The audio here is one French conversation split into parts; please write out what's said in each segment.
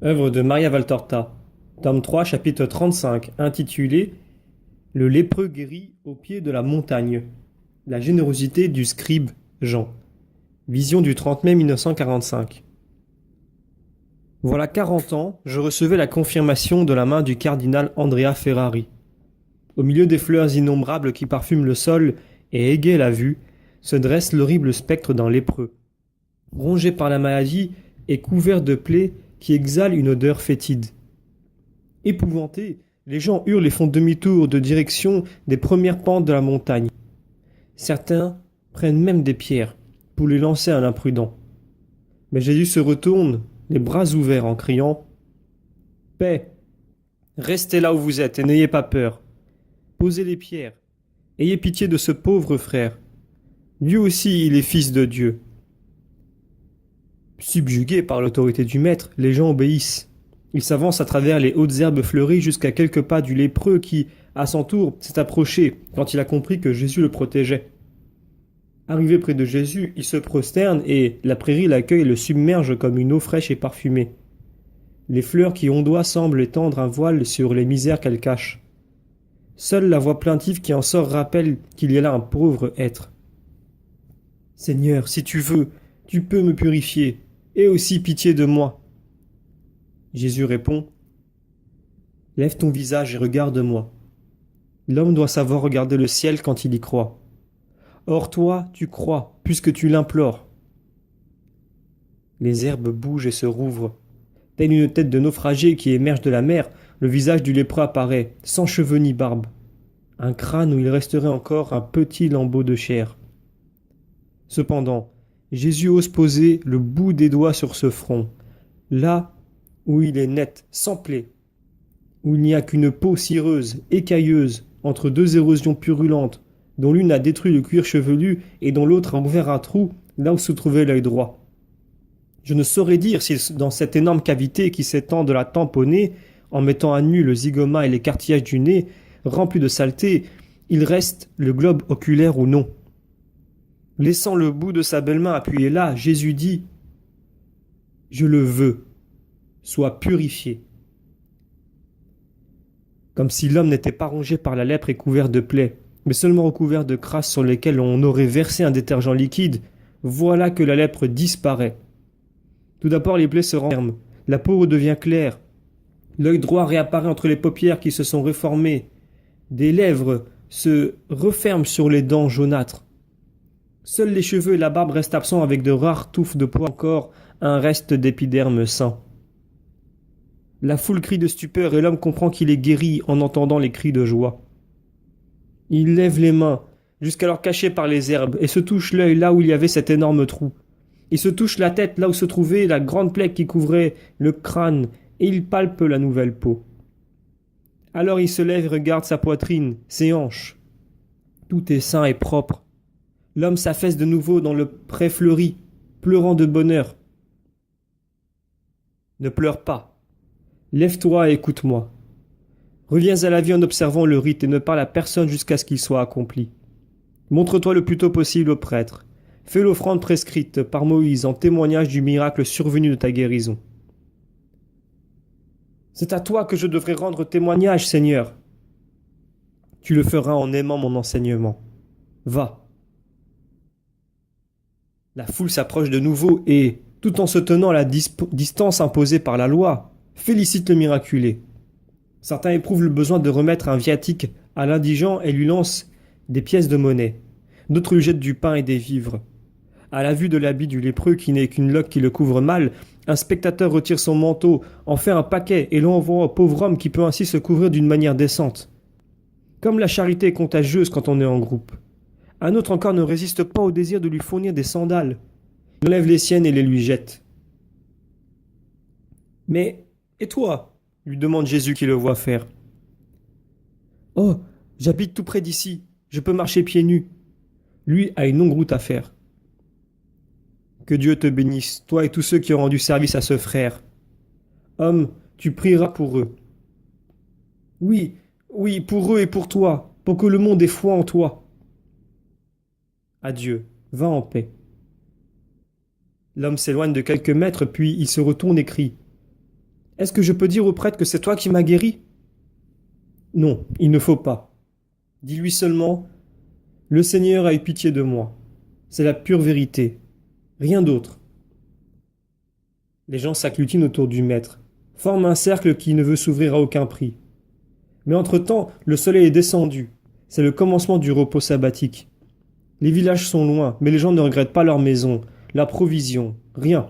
Œuvre de Maria Valtorta, tome 3, chapitre 35, intitulé Le lépreux guéri au pied de la montagne. La générosité du scribe Jean. Vision du 30 mai 1945. Voilà 40 ans, je recevais la confirmation de la main du cardinal Andrea Ferrari. Au milieu des fleurs innombrables qui parfument le sol et égayent la vue, se dresse l'horrible spectre d'un lépreux. Rongé par la maladie et couvert de plaies qui exhalent une odeur fétide. Épouvantés, les gens hurlent et font demi-tour de direction des premières pentes de la montagne. Certains prennent même des pierres pour les lancer à l'imprudent. Mais Jésus se retourne, les bras ouverts, en criant « Paix, restez là où vous êtes et n'ayez pas peur. Posez les pierres. Ayez pitié de ce pauvre frère. Lui aussi, il est fils de Dieu. » Subjugués par l'autorité du maître, les gens obéissent. Ils s'avancent à travers les hautes herbes fleuries jusqu'à quelques pas du lépreux qui, à son tour, s'est approché quand il a compris que Jésus le protégeait. Arrivé près de Jésus, il se prosterne et la prairie l'accueille et le submerge comme une eau fraîche et parfumée. Les fleurs qui ondoient semblent étendre un voile sur les misères qu'elles cachent. Seule la voix plaintive qui en sort rappelle qu'il y a là un pauvre être. « Seigneur, si tu veux, tu peux me purifier. Aie aussi pitié de moi. » Jésus répond « Lève ton visage et regarde-moi. » L'homme doit savoir regarder le ciel quand il y croit. Or toi, tu crois, puisque tu l'implores. Les herbes bougent et se rouvrent. Telle une tête de naufragé qui émerge de la mer, le visage du lépreux apparaît, sans cheveux ni barbe. Un crâne où il resterait encore un petit lambeau de chair. Cependant, Jésus ose poser le bout des doigts sur ce front, là où il est net, sans plaie, où il n'y a qu'une peau cireuse, écailleuse, entre deux érosions purulentes, dont l'une a détruit le cuir chevelu et dont l'autre a ouvert un trou là où se trouvait l'œil droit. Je ne saurais dire si dans cette énorme cavité qui s'étend de la tempe au nez, en mettant à nu le zygoma et les cartilages du nez, remplis de saleté, il reste le globe oculaire ou non. Laissant le bout de sa belle main appuyé là, Jésus dit « Je le veux, sois purifié. » Comme si l'homme n'était pas rongé par la lèpre et couvert de plaies, mais seulement recouvert de crasses sur lesquelles on aurait versé un détergent liquide, voilà que la lèpre disparaît. Tout d'abord, les plaies se renferment, la peau redevient claire, l'œil droit réapparaît entre les paupières qui se sont réformées, des lèvres se referment sur les dents jaunâtres. Seuls les cheveux et la barbe restent absents avec de rares touffes de poils, encore un reste d'épiderme sain. La foule crie de stupeur et l'homme comprend qu'il est guéri en entendant les cris de joie. Il lève les mains, jusqu'alors cachées par les herbes, et se touche l'œil là où il y avait cet énorme trou. Il se touche la tête là où se trouvait la grande plaie qui couvrait le crâne, et il palpe la nouvelle peau. Alors il se lève et regarde sa poitrine, ses hanches. Tout est sain et propre. L'homme s'affaisse de nouveau dans le pré fleuri, pleurant de bonheur. Ne pleure pas. Lève-toi et écoute-moi. Reviens à la vie en observant le rite et ne parle à personne jusqu'à ce qu'il soit accompli. Montre-toi le plus tôt possible au prêtre. Fais l'offrande prescrite par Moïse en témoignage du miracle survenu de ta guérison. C'est à toi que je devrais rendre témoignage, Seigneur. Tu le feras en aimant mon enseignement. Va. La foule s'approche de nouveau et, tout en se tenant à la distance imposée par la loi, félicite le miraculé. Certains éprouvent le besoin de remettre un viatique à l'indigent et lui lancent des pièces de monnaie. D'autres lui jettent du pain et des vivres. À la vue de l'habit du lépreux qui n'est qu'une loque qui le couvre mal, un spectateur retire son manteau, en fait un paquet et l'envoie au pauvre homme qui peut ainsi se couvrir d'une manière décente. Comme la charité est contagieuse quand on est en groupe. Un autre encore ne résiste pas au désir de lui fournir des sandales. Il enlève les siennes et les lui jette. « Mais, et toi ?» lui demande Jésus qui le voit faire. « Oh, j'habite tout près d'ici, je peux marcher pieds nus. » Lui a une longue route à faire. « Que Dieu te bénisse, toi et tous ceux qui ont rendu service à ce frère. Homme, tu prieras pour eux. »« Oui, oui, pour eux et pour toi, pour que le monde ait foi en toi. » Adieu, va en paix. L'homme s'éloigne de quelques mètres, puis il se retourne et crie. Est-ce que je peux dire au prêtre que c'est toi qui m'as guéri? Non, il ne faut pas. Dis-lui seulement, le Seigneur a eu pitié de moi. C'est la pure vérité. Rien d'autre. Les gens s'agglutinent autour du maître, forment un cercle qui ne veut s'ouvrir à aucun prix. Mais entre-temps, le soleil est descendu. C'est le commencement du repos sabbatique. Les villages sont loin, mais les gens ne regrettent pas leur maison, la provision, rien.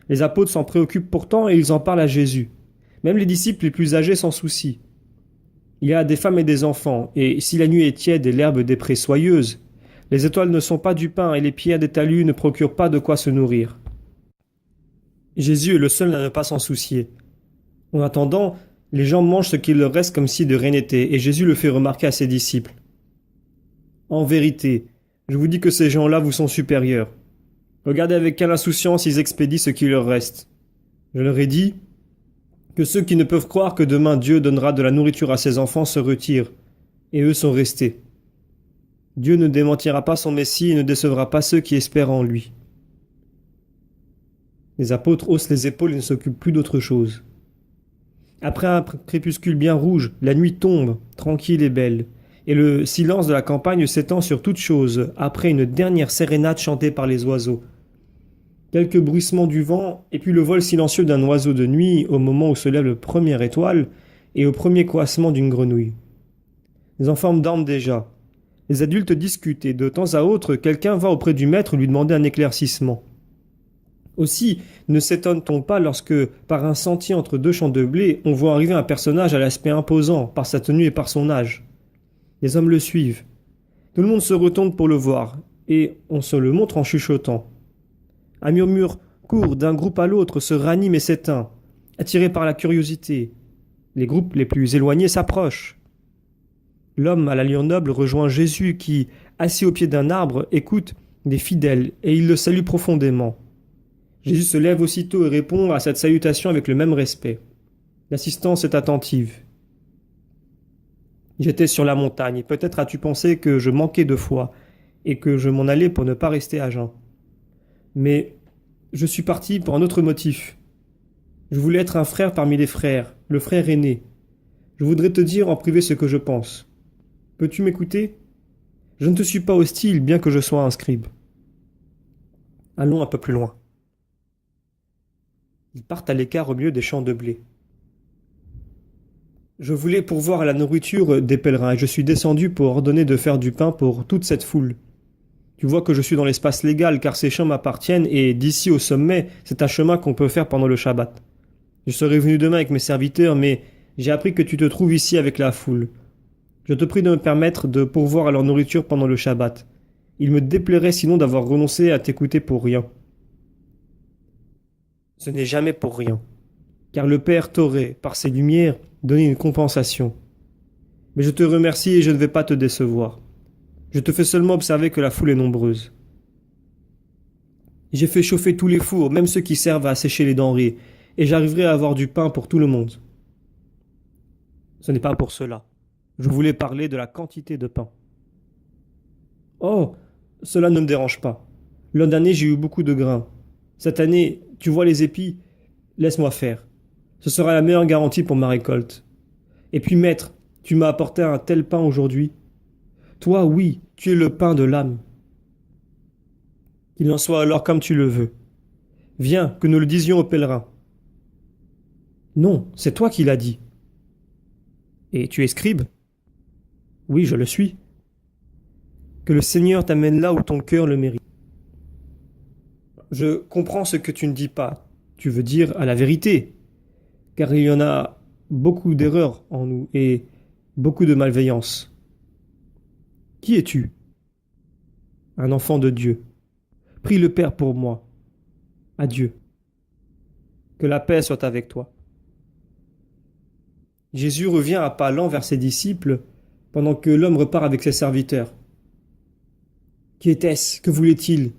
Les apôtres s'en préoccupent pourtant et ils en parlent à Jésus. Même les disciples les plus âgés s'en soucient. Il y a des femmes et des enfants, et si la nuit est tiède et l'herbe des prés soyeuse, les étoiles ne sont pas du pain et les pierres des talus ne procurent pas de quoi se nourrir. Jésus est le seul à ne pas s'en soucier. En attendant, les gens mangent ce qu'il leur reste comme si de rien n'était, et Jésus le fait remarquer à ses disciples. En vérité, je vous dis que ces gens-là vous sont supérieurs. Regardez avec quelle insouciance ils expédient ce qui leur reste. Je leur ai dit que ceux qui ne peuvent croire que demain Dieu donnera de la nourriture à ses enfants se retirent, et eux sont restés. Dieu ne démentira pas son Messie et ne décevra pas ceux qui espèrent en lui. Les apôtres haussent les épaules et ne s'occupent plus d'autre chose. Après un crépuscule bien rouge, la nuit tombe, tranquille et belle, et le silence de la campagne s'étend sur toute chose, après une dernière sérénade chantée par les oiseaux. Quelques bruissements du vent, et puis le vol silencieux d'un oiseau de nuit au moment où se lève la première étoile, et au premier coassement d'une grenouille. Les enfants dorment déjà. Les adultes discutent, et de temps à autre, quelqu'un va auprès du maître lui demander un éclaircissement. Aussi, ne s'étonne-t-on pas lorsque, par un sentier entre deux champs de blé, on voit arriver un personnage à l'aspect imposant, par sa tenue et par son âge. Les hommes le suivent. Tout le monde se retourne pour le voir, et on se le montre en chuchotant. Un murmure court d'un groupe à l'autre, se ranime et s'éteint, attiré par la curiosité. Les groupes les plus éloignés s'approchent. L'homme à l'allure noble rejoint Jésus qui, assis au pied d'un arbre, écoute des fidèles, et il le salue profondément. Jésus se lève aussitôt et répond à cette salutation avec le même respect. L'assistance est attentive. J'étais sur la montagne, et peut-être as-tu pensé que je manquais de foi, et que je m'en allais pour ne pas rester à jeun. Mais je suis parti pour un autre motif. Je voulais être un frère parmi les frères, le frère aîné. Je voudrais te dire en privé ce que je pense. Peux-tu m'écouter? Je ne te suis pas hostile, bien que je sois un scribe. Allons un peu plus loin. Ils partent à l'écart au milieu des champs de blé. Je voulais pourvoir à la nourriture des pèlerins et je suis descendu pour ordonner de faire du pain pour toute cette foule. Tu vois que je suis dans l'espace légal car ces champs m'appartiennent et d'ici au sommet, c'est un chemin qu'on peut faire pendant le Shabbat. Je serais venu demain avec mes serviteurs, mais j'ai appris que tu te trouves ici avec la foule. Je te prie de me permettre de pourvoir à leur nourriture pendant le Shabbat. Il me déplairait sinon d'avoir renoncé à t'écouter pour rien. Ce n'est jamais pour rien, car le Père t'aurait, par ses lumières, donné une compensation. Mais je te remercie et je ne vais pas te décevoir. Je te fais seulement observer que la foule est nombreuse. J'ai fait chauffer tous les fours, même ceux qui servent à sécher les denrées, et j'arriverai à avoir du pain pour tout le monde. Ce n'est pas pour cela. Je voulais parler de la quantité de pain. Oh, cela ne me dérange pas. L'an dernier, j'ai eu beaucoup de grains. Cette année, tu vois les épis? Laisse-moi faire. Ce sera la meilleure garantie pour ma récolte. Et puis, maître, tu m'as apporté un tel pain aujourd'hui. Toi, oui, tu es le pain de l'âme. Qu'il en soit alors comme tu le veux. Viens, que nous le disions aux pèlerins. Non, c'est toi qui l'as dit. Et tu es scribe? Oui, je le suis. Que le Seigneur t'amène là où ton cœur le mérite. Je comprends ce que tu ne dis pas. Tu veux dire à la vérité. Car il y en a beaucoup d'erreurs en nous et beaucoup de malveillance. Qui es-tu? Un enfant de Dieu. Prie le Père pour moi. Adieu. Que la paix soit avec toi. Jésus revient à pas lents vers ses disciples pendant que l'homme repart avec ses serviteurs. Qui était-ce? Que voulait-il?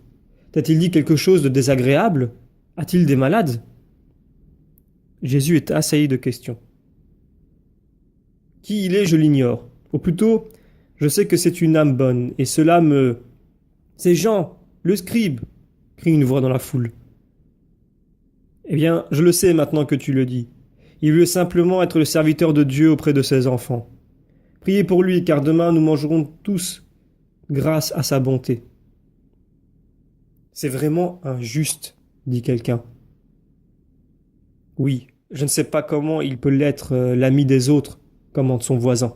T'a-t-il dit quelque chose de désagréable? A-t-il des malades? Jésus est assailli de questions. Qui il est, je l'ignore. Ou plutôt, je sais que c'est une âme bonne, et cela me... C'est Jean, le scribe, crie une voix dans la foule. Eh bien, je le sais maintenant que tu le dis. Il veut simplement être le serviteur de Dieu auprès de ses enfants. Priez pour lui, car demain nous mangerons tous grâce à sa bonté. C'est vraiment injuste, dit quelqu'un. Oui, je ne sais pas comment il peut l'être l'ami des autres, commente son voisin.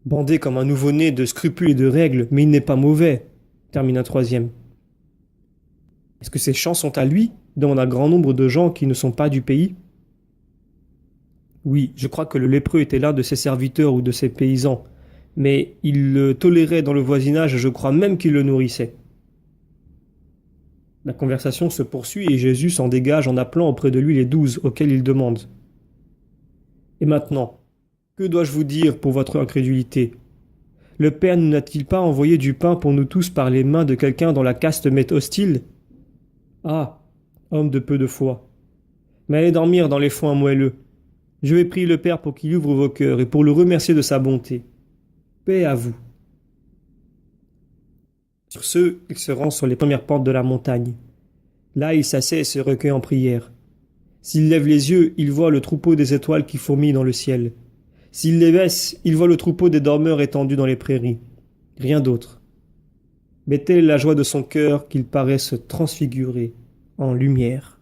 Bandé comme un nouveau-né de scrupules et de règles, mais il n'est pas mauvais, termine un troisième. Est-ce que ces chants sont à lui, demande un grand nombre de gens qui ne sont pas du pays? Oui, je crois que le lépreux était l'un de ses serviteurs ou de ses paysans, mais il le tolérait dans le voisinage, je crois même qu'il le nourrissait. La conversation se poursuit et Jésus s'en dégage en appelant auprès de lui les 12 auxquels il demande. Et maintenant, que dois-je vous dire pour votre incrédulité? Le Père nous n'a-t-il pas envoyé du pain pour nous tous par les mains de quelqu'un dont la caste m'est hostile? Ah, homme de peu de foi. Mais allez dormir dans les foins moelleux. Je vais prier le Père pour qu'il ouvre vos cœurs et pour le remercier de sa bonté. Paix à vous. Sur ce, il se rend sur les premières portes de la montagne. Là, il s'assied et se recueille en prière. S'il lève les yeux, il voit le troupeau des étoiles qui fourmillent dans le ciel. S'il les baisse, il voit le troupeau des dormeurs étendus dans les prairies. Rien d'autre. Mais telle est la joie de son cœur qu'il paraît se transfigurer en lumière.